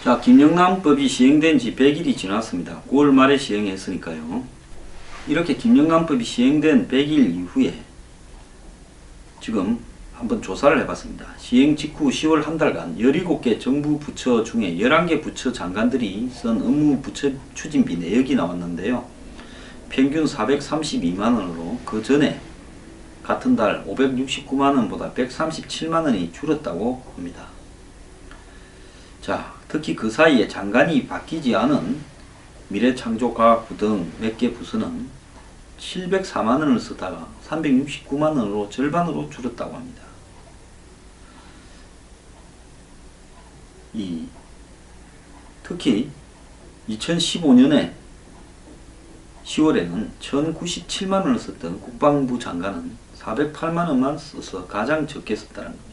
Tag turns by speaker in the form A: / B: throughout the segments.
A: 자, 김영란법이 시행된 지 100일이 지났습니다. 9월 말에 시행했으니까요. 이렇게 김영란법이 시행된 100일 이후에 지금 한번 조사를 해봤습니다. 시행 직후 10월 한 달간 17개 정부 부처 중에 11개 부처 장관들이 쓴 업무 부처 추진비 내역이 나왔는데요. 평균 432만원으로 그 전에 같은 달 569만원보다 137만원이 줄었다고 합니다. 자, 특히 그 사이에 장관이 바뀌지 않은 미래창조과학부 등 몇 개 부서는 704만원을 쓰다가 369만원으로 절반으로 줄었다고 합니다. 특히 2015년에 10월에는 1097만원을 썼던 국방부 장관은 408만원만 써서 가장 적게 썼다는 겁니다.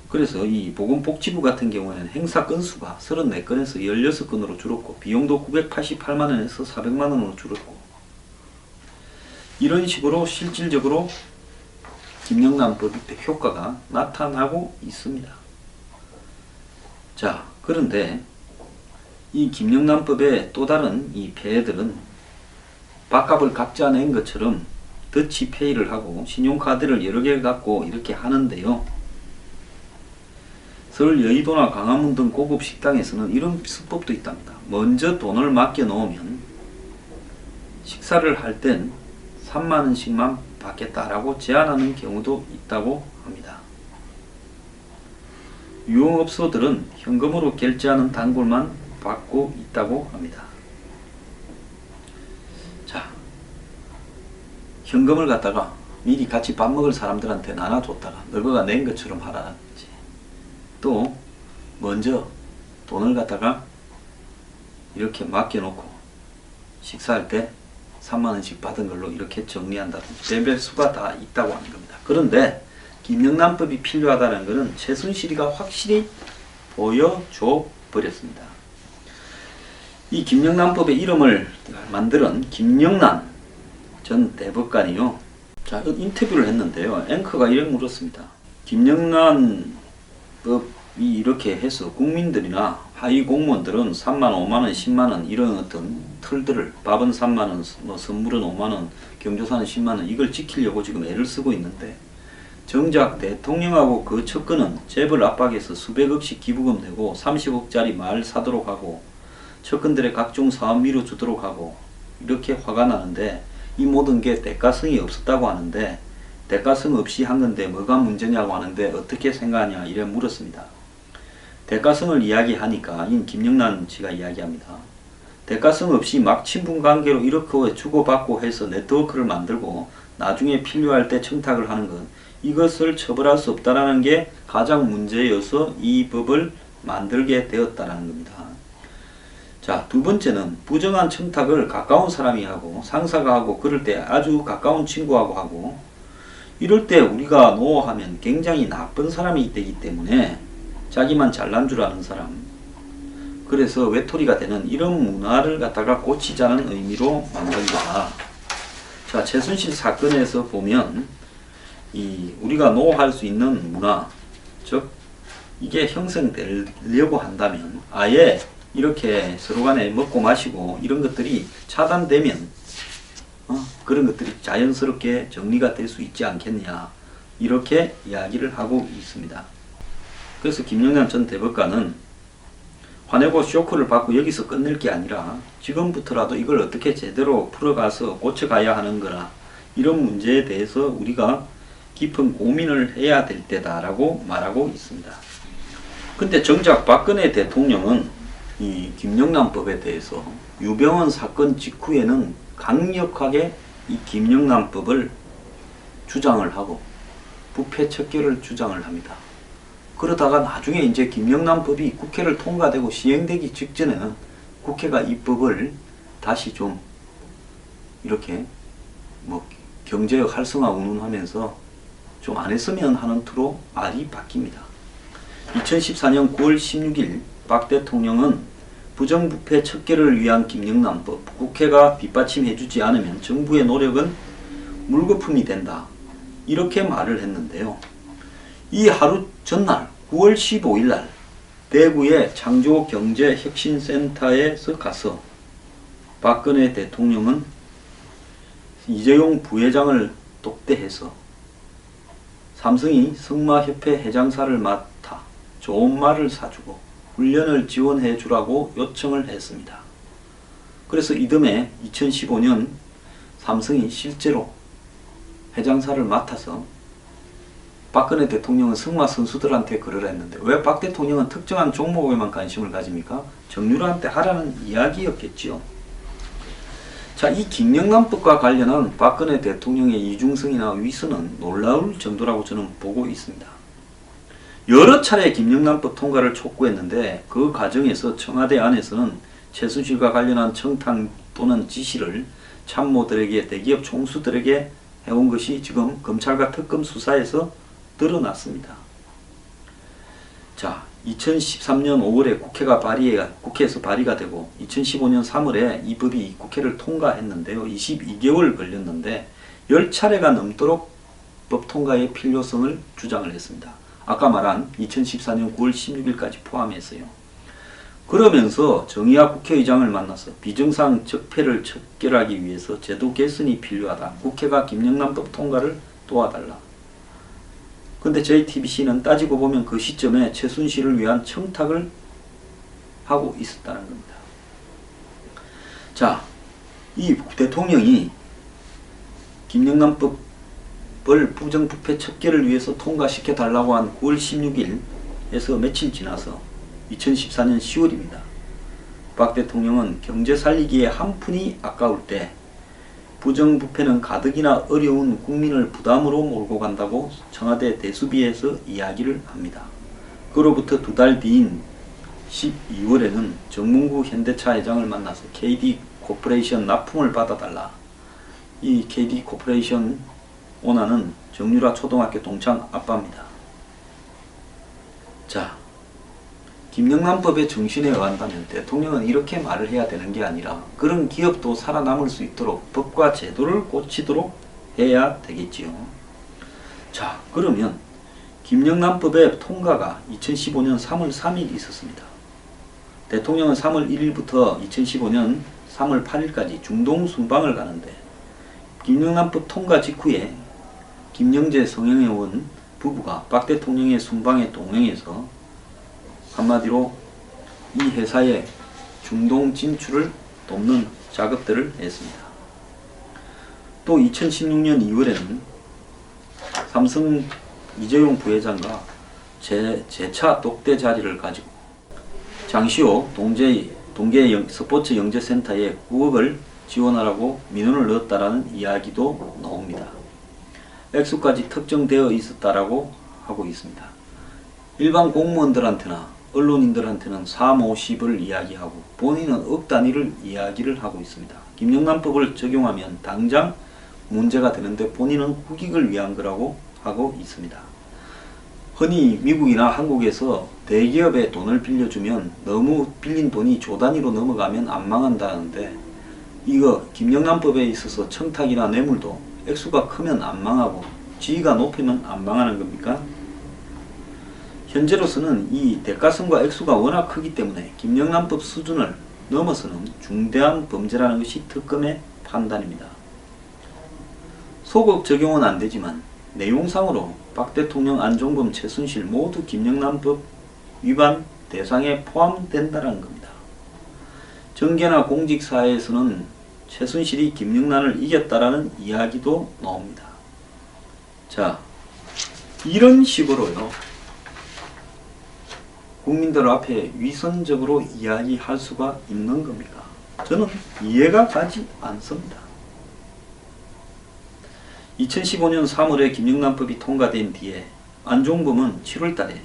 A: 그래서 이 보건복지부 같은 경우에는 행사 건수가 34건에서 16건으로 줄었고 비용도 988만원에서 400만원으로 줄었고 이런 식으로 실질적으로 김영란법이 효과가 나타나고 있습니다. 자, 그런데 이 김영란법의 또 다른 이 폐해들은 밥값을 각자 낸 것처럼 더치페이를 하고 신용카드를 여러 개 갖고 이렇게 하는데요. 서울 여의도나 광화문 등 고급 식당에서는 이런 수법도 있답니다. 먼저 돈을 맡겨 놓으면 식사를 할 땐 3만원씩만 받겠다라고 제안하는 경우도 있다고 합니다. 유흥업소들은 현금으로 결제하는 단골만 받고 있다고 합니다. 자, 현금을 갖다가 미리 같이 밥 먹을 사람들한테 나눠줬다가 너가 낸 것처럼 하라든지 또 먼저 돈을 갖다가 이렇게 맡겨놓고 식사할 때 3만원씩 받은 걸로 이렇게 정리한다든지 별별 수가 다 있다고 하는 겁니다. 그런데 김영란법이 필요하다는 것은 최순실이가 확실히 보여줘 버렸습니다. 이 김영란법의 이름을 만든 김영란 전 대법관이요. 자, 인터뷰를 했는데요. 앵커가 이렇게 물었습니다. 김영란법이 이렇게 해서 국민들이나 하위 공무원들은 3만, 5만원, 10만원 이런 어떤 틀들을 밥은 3만원, 뭐 선물은 5만원, 경조사는 10만원 이걸 지키려고 지금 애를 쓰고 있는데 정작 대통령하고 그 측근은 재벌 압박에서 수백억씩 기부금 내고 30억짜리 말 사도록 하고 측근들의 각종 사업 미뤄주도록 하고 이렇게 화가 나는데 이 모든 게 대가성이 없었다고 하는데 대가성 없이 한 건데 뭐가 문제냐고 하는데 어떻게 생각하냐 이래 물었습니다. 대가성을 이야기하니까 김영란 씨가 이야기합니다. 대가성 없이 막 친분관계로 이렇게 주고받고 해서 네트워크를 만들고 나중에 필요할 때 청탁을 하는 것 이것을 처벌할 수 없다라는 게 가장 문제여서 이 법을 만들게 되었다는 겁니다. 자, 두 번째는 부정한 청탁을 가까운 사람이 하고 상사가 하고 그럴 때 아주 가까운 친구하고 하고 이럴 때 우리가 노하면 굉장히 나쁜 사람이 되기 때문에 자기만 잘난 줄 아는 사람 그래서 외톨이가 되는 이런 문화를 갖다가 고치자는 의미로 만든 거다. 자, 최순실 사건에서 보면 우리가 노할 수 있는 문화 즉 이게 형성되려고 한다면 아예 이렇게 서로 간에 먹고 마시고 이런 것들이 차단되면 그런 것들이 자연스럽게 정리가 될 수 있지 않겠냐 이렇게 이야기를 하고 있습니다. 그래서 김영란 전 대법관은 화내고 쇼크를 받고 여기서 끝낼 게 아니라 지금부터라도 이걸 어떻게 제대로 풀어가서 고쳐가야 하는 거라 이런 문제에 대해서 우리가 깊은 고민을 해야 될 때다라고 말하고 있습니다. 근데 정작 박근혜 대통령은 이 김영란법에 대해서 유병헌 사건 직후에는 강력하게 이 김영란법을 주장을 하고 부패 척결을 주장을 합니다. 그러다가 나중에 이제 김영란법이 국회를 통과되고 시행되기 직전에는 국회가 이 법을 다시 좀 이렇게 뭐 경제력 활성화 운운하면서 좀 안 했으면 하는 투로 말이 바뀝니다. 2014년 9월 16일 박 대통령은 부정부패 척결을 위한 김영란법 국회가 뒷받침해주지 않으면 정부의 노력은 물거품이 된다 이렇게 말을 했는데요. 이 하루 전날 9월 15일 날 대구의 창조경제혁신센터에서 가서 박근혜 대통령은 이재용 부회장을 독대해서 삼성이 승마협회 회장사를 맡아 좋은 말을 사주고 훈련을 지원해 주라고 요청을 했습니다. 그래서 이듬해 2015년 삼성이 실제로 회장사를 맡아서 박근혜 대통령은 승마 선수들한테 글을 했는데 왜 박 대통령은 특정한 종목에만 관심을 가집니까? 정유라한테 하라는 이야기였겠지요. 자, 이 김영란법과 관련한 박근혜 대통령의 이중성이나 위선은 놀라울 정도라고 저는 보고 있습니다. 여러 차례 김영란법 통과를 촉구했는데 그 과정에서 청와대 안에서는 최순실과 관련한 청탁 또는 지시를 참모들에게 대기업 총수들에게 해온 것이 지금 검찰과 특검 수사에서 드러났습니다. 자, 2013년 5월에 국회에서 발의가 되고 2015년 3월에 이 법이 국회를 통과했는데요. 22개월 걸렸는데 10차례가 넘도록 법 통과의 필요성을 주장을 했습니다. 아까 말한 2014년 9월 16일까지 포함해서요. 그러면서 정의화 국회의장을 만나서 비정상 적폐를 척결하기 위해서 제도 개선이 필요하다. 국회가 김영란법 통과를 도와달라. 근데 JTBC는 따지고 보면 그 시점에 최순실을 위한 청탁을 하고 있었다는 겁니다. 자, 이 대통령이 김영란법을 부정부패 척결을 위해서 통과시켜 달라고 한 9월 16일에서 며칠 지나서 2014년 10월입니다. 박 대통령은 경제 살리기에 한 푼이 아까울 때 부정부패는 가득이나 어려운 국민을 부담으로 몰고 간다고 청와대 대수비에서 이야기를 합니다. 그로부터 두 달 뒤인 12월에는 정문구 현대차 회장을 만나서 KD 코퍼레이션 납품을 받아달라. 이 KD 코퍼레이션 오너는 정유라 초등학교 동창 아빠입니다. 자, 김영란법의 정신에 의한다면 대통령은 이렇게 말을 해야 되는 게 아니라 그런 기업도 살아남을 수 있도록 법과 제도를 고치도록 해야 되겠지요. 자, 그러면 김영란법의 통과가 2015년 3월 3일 있었습니다. 대통령은 3월 1일부터 2015년 3월 8일까지 중동 순방을 가는데 김영란법 통과 직후에 김영재 성형회원 부부가 박 대통령의 순방에 동행해서 한마디로 이 회사의 중동 진출을 돕는 작업들을 했습니다. 또 2016년 2월에는 삼성 이재용 부회장과 재차 독대 자리를 가지고 장시호 동계 스포츠 영재센터에 9억을 지원하라고 민원을 넣었다라는 이야기도 나옵니다. 액수까지 특정되어 있었다라고 하고 있습니다. 일반 공무원들한테나 언론인들한테는 3, 50을 이야기하고 본인은 억 단위를 이야기를 하고 있습니다. 김영란법을 적용하면 당장 문제가 되는데 본인은 국익을 위한 거라고 하고 있습니다. 흔히 미국이나 한국에서 대기업에 돈을 빌려주면 너무 빌린 돈이 조 단위로 넘어가면 안 망한다는데 이거 김영란법에 있어서 청탁이나 뇌물도 액수가 크면 안 망하고 지위가 높으면 안 망하는 겁니까? 현재로서는 이 대가성과 액수가 워낙 크기 때문에 김영란법 수준을 넘어서는 중대한 범죄라는 것이 특검의 판단입니다. 소급 적용은 안 되지만 내용상으로 박 대통령, 안종범, 최순실 모두 김영란법 위반 대상에 포함된다는 겁니다. 정계나 공직사회에서는 최순실이 김영란을 이겼다라는 이야기도 나옵니다. 자, 이런 식으로요. 국민들 앞에 위선적으로 이야기할 수가 있는 겁니까? 저는 이해가 가지 않습니다. 2015년 3월에 김영란법이 통과된 뒤에 안종범은 7월달에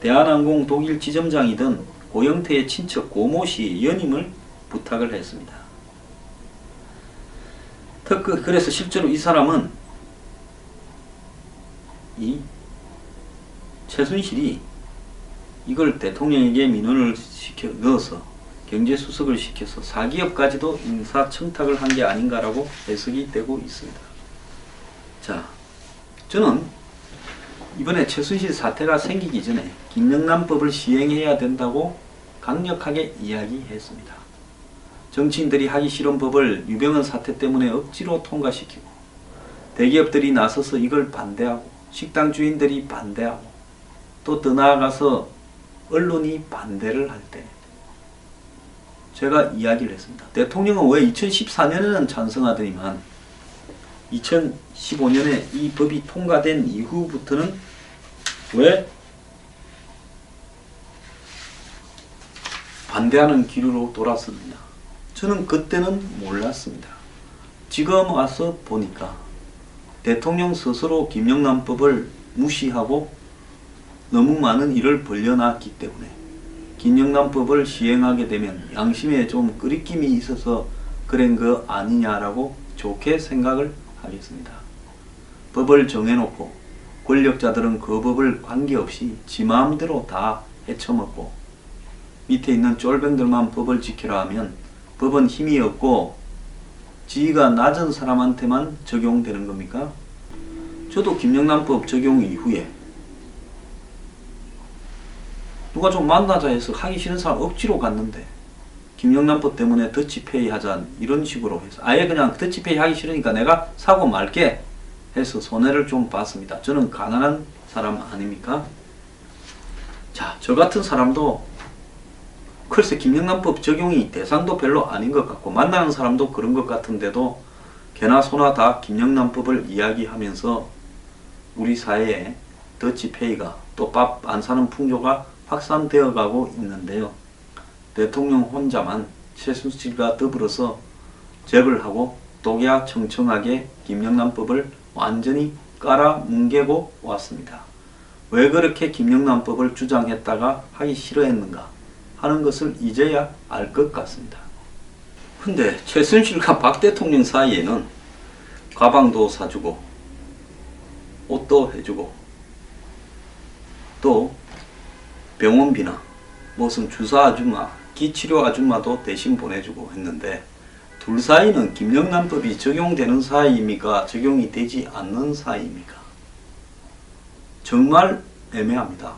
A: 대한항공 독일 지점장이던 고영태의 친척 고모 씨의 연임을 부탁을 했습니다. 그래서 실제로 이 사람은 이 최순실이 이걸 대통령에게 민원을 넣어서 경제수석을 시켜서 사기업까지도 인사청탁을 한 게 아닌가라고 해석이 되고 있습니다. 자, 저는 이번에 최순실 사태가 생기기 전에 김영란법을 시행해야 된다고 강력하게 이야기했습니다. 정치인들이 하기 싫은 법을 유병헌 사태 때문에 억지로 통과시키고 대기업들이 나서서 이걸 반대하고 식당 주인들이 반대하고 또 더 나아가서 언론이 반대를 할 때 제가 이야기를 했습니다. 대통령은 왜 2014년에는 찬성하더니만 2015년에 이 법이 통과된 이후부터는 왜 반대하는 기류로 돌아섰느냐. 저는 그때는 몰랐습니다. 지금 와서 보니까 대통령 스스로 김영란법을 무시하고 너무 많은 일을 벌려놨기 때문에 김영란법을 시행하게 되면 양심에 좀 끄리낌이 있어서 그런 거 아니냐라고 좋게 생각을 하겠습니다. 법을 정해놓고 권력자들은 그 법을 관계없이 지 마음대로 다 헤쳐먹고 밑에 있는 쫄병들만 법을 지키라 하면 법은 힘이 없고 지위가 낮은 사람한테만 적용되는 겁니까? 저도 김영란법 적용 이후에 누가 좀 만나자 해서 하기 싫은 사람 억지로 갔는데 김영란법 때문에 더치페이 하자 이런 식으로 해서 아예 그냥 더치페이 하기 싫으니까 내가 사고 말게 해서 손해를 좀 봤습니다. 저는 가난한 사람 아닙니까? 자, 저 같은 사람도 글쎄 김영란법 적용이 대상도 별로 아닌 것 같고 만나는 사람도 그런 것 같은데도 개나 소나 다 김영란법을 이야기하면서 우리 사회에 더치페이가 또 밥 안 사는 풍조가 확산되어 가고 있는데요. 대통령 혼자만 최순실과 더불어서 재벌하고 독야 청청하게 김영란법을 완전히 깔아뭉개고 왔습니다. 왜 그렇게 김영란법을 주장했다가 하기 싫어했는가 하는 것을 이제야 알 것 같습니다. 근데 최순실과 박 대통령 사이에는 가방도 사주고 옷도 해주고 또 병원비나 무슨 주사 아줌마, 기치료 아줌마도 대신 보내주고 했는데 둘 사이는 김영란법이 적용되는 사이입니까? 적용이 되지 않는 사이입니까? 정말 애매합니다.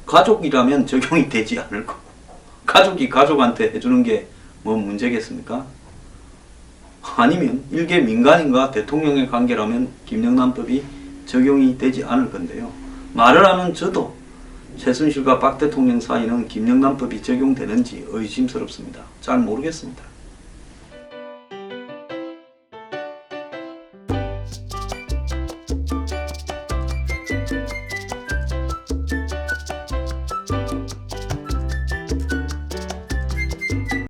A: 가족이라면 적용이 되지 않을 거고 가족이 가족한테 해주는 게 뭐 문제겠습니까? 아니면 일개 민간인과 대통령의 관계라면 김영란법이 적용이 되지 않을 건데요. 말을 하는 저도 최순실과 박 대통령 사이는 김영란법이 적용되는지 의심스럽습니다. 잘 모르겠습니다.